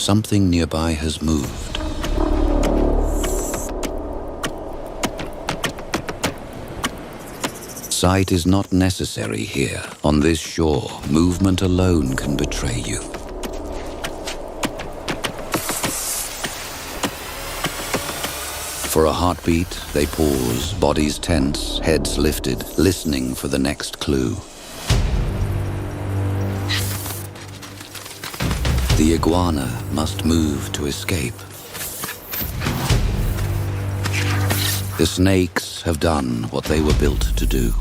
something nearby has moved. Sight is not necessary here. On this shore, movement alone can betray you. For a heartbeat, they pause, bodies tense, heads lifted, listening for the next clue. The iguana must move to escape. The snakes have done what they were built to do.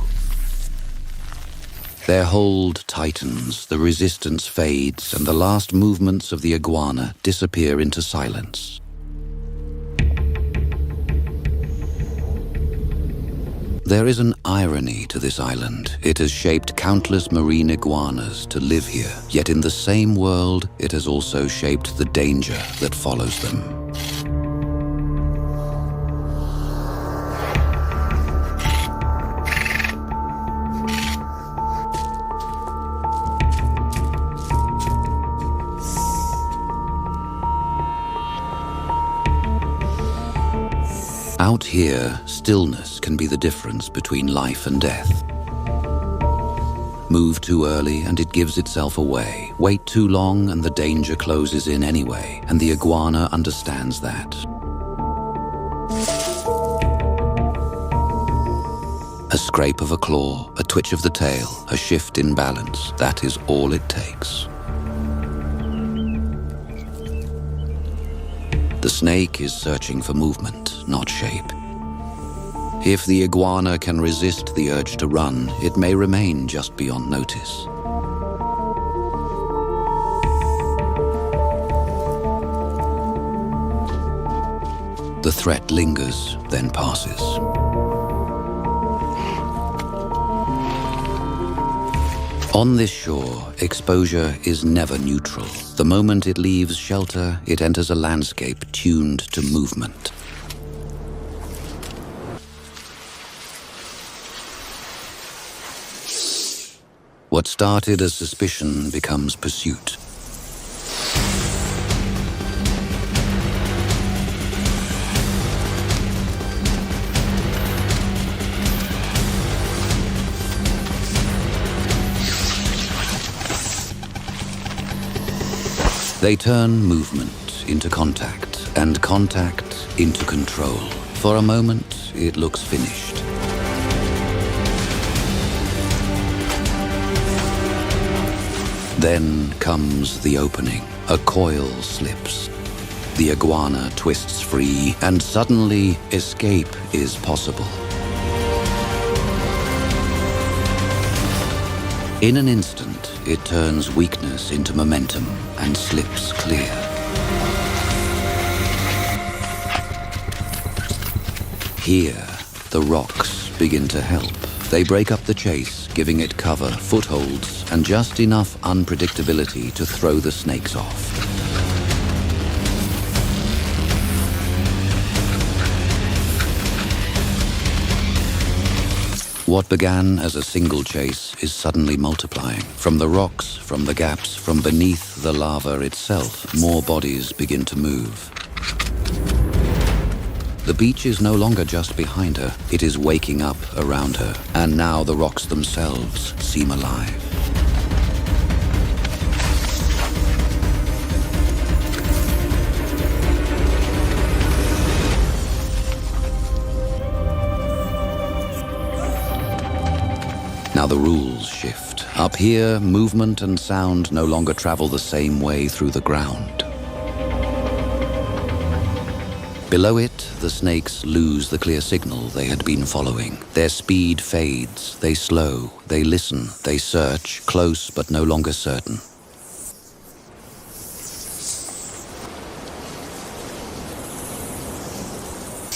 Their hold tightens, the resistance fades, and the last movements of the iguana disappear into silence. There is an irony to this island. It has shaped countless marine iguanas to live here, yet in the same world, it has also shaped the danger that follows them. Out here, stillness can be the difference between life and death. Move too early and it gives itself away. Wait too long and the danger closes in anyway, and the iguana understands that. A scrape of a claw, a twitch of the tail, a shift in balance, that is all it takes. The snake is searching for movement, not shape. If the iguana can resist the urge to run, it may remain just beyond notice. The threat lingers, then passes. On this shore, exposure is never neutral. The moment it leaves shelter, it enters a landscape tuned to movement. What started as suspicion becomes pursuit. They turn movement into contact, and contact into control. For a moment, it looks finished. Then comes the opening. A coil slips. The iguana twists free, and suddenly escape is possible. In an instant, it turns weakness into momentum and slips clear. Here, the rocks begin to help. They break up the chase, giving it cover, footholds, and just enough unpredictability to throw the snakes off. What began as a single chase is suddenly multiplying. From the rocks, from the gaps, from beneath the lava itself, more bodies begin to move. The beach is no longer just behind her, it is waking up around her, and now the rocks themselves seem alive. Now the rules shift. Up here, movement and sound no longer travel the same way through the ground. Below it, the snakes lose the clear signal they had been following. Their speed fades, they slow, they listen, they search, close but no longer certain.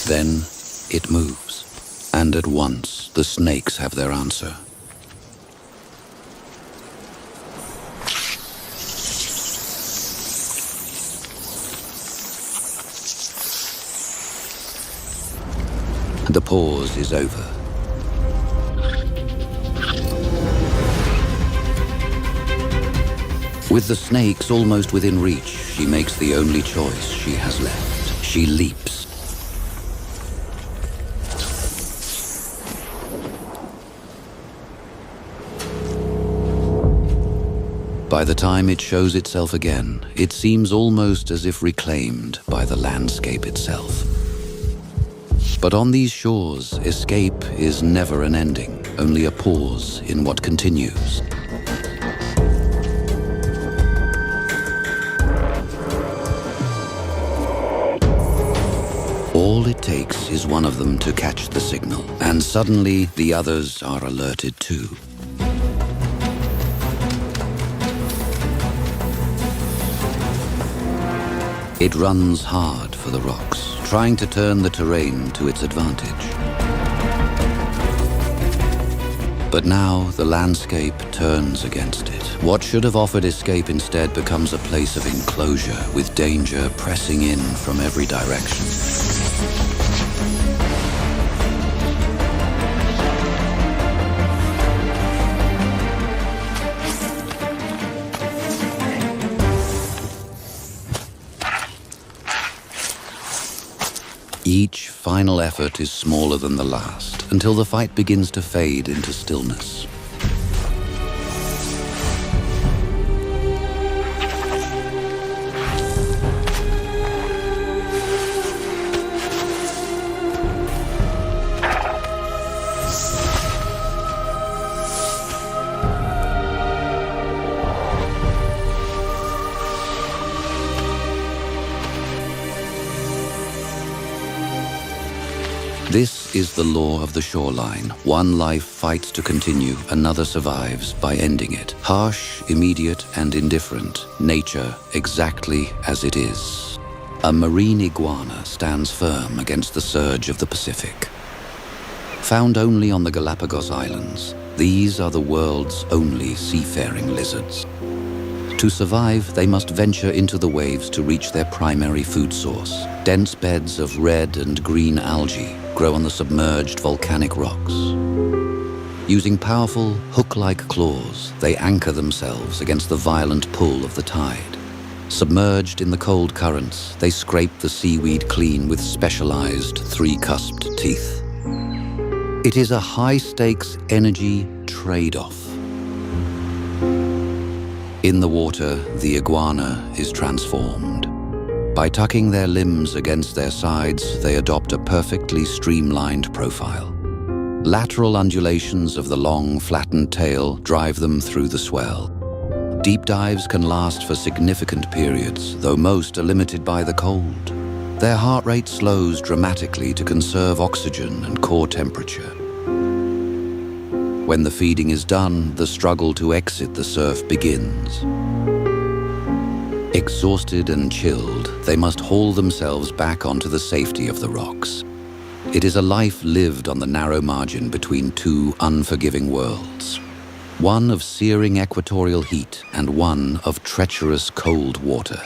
Then it moves, and at once the snakes have their answer. The pause is over. With the snakes almost within reach, she makes the only choice she has left. She leaps. By the time it shows itself again, it seems almost as if reclaimed by the landscape itself. But on these shores, escape is never an ending, only a pause in what continues. All it takes is one of them to catch the signal, and suddenly the others are alerted too. It runs hard for the rocks, trying to turn the terrain to its advantage. But now the landscape turns against it. What should have offered escape instead becomes a place of enclosure, with danger pressing in from every direction. Each final effort is smaller than the last, until the fight begins to fade into stillness. This is the law of the shoreline. One life fights to continue, another survives by ending it. Harsh, immediate, and indifferent. Nature exactly as it is. A marine iguana stands firm against the surge of the Pacific. Found only on the Galapagos Islands, these are the world's only seafaring lizards. To survive, they must venture into the waves to reach their primary food source. Dense beds of red and green algae grow on the submerged volcanic rocks. Using powerful, hook-like claws, they anchor themselves against the violent pull of the tide. Submerged in the cold currents, they scrape the seaweed clean with specialized three-cusped teeth. It is a high-stakes energy trade-off. In the water, the iguana is transformed. By tucking their limbs against their sides, they adopt a perfectly streamlined profile. Lateral undulations of the long, flattened tail drive them through the swell. Deep dives can last for significant periods, though most are limited by the cold. Their heart rate slows dramatically to conserve oxygen and core temperature. When the feeding is done, the struggle to exit the surf begins. Exhausted and chilled, they must haul themselves back onto the safety of the rocks. It is a life lived on the narrow margin between two unforgiving worlds. One of searing equatorial heat and one of treacherous cold water.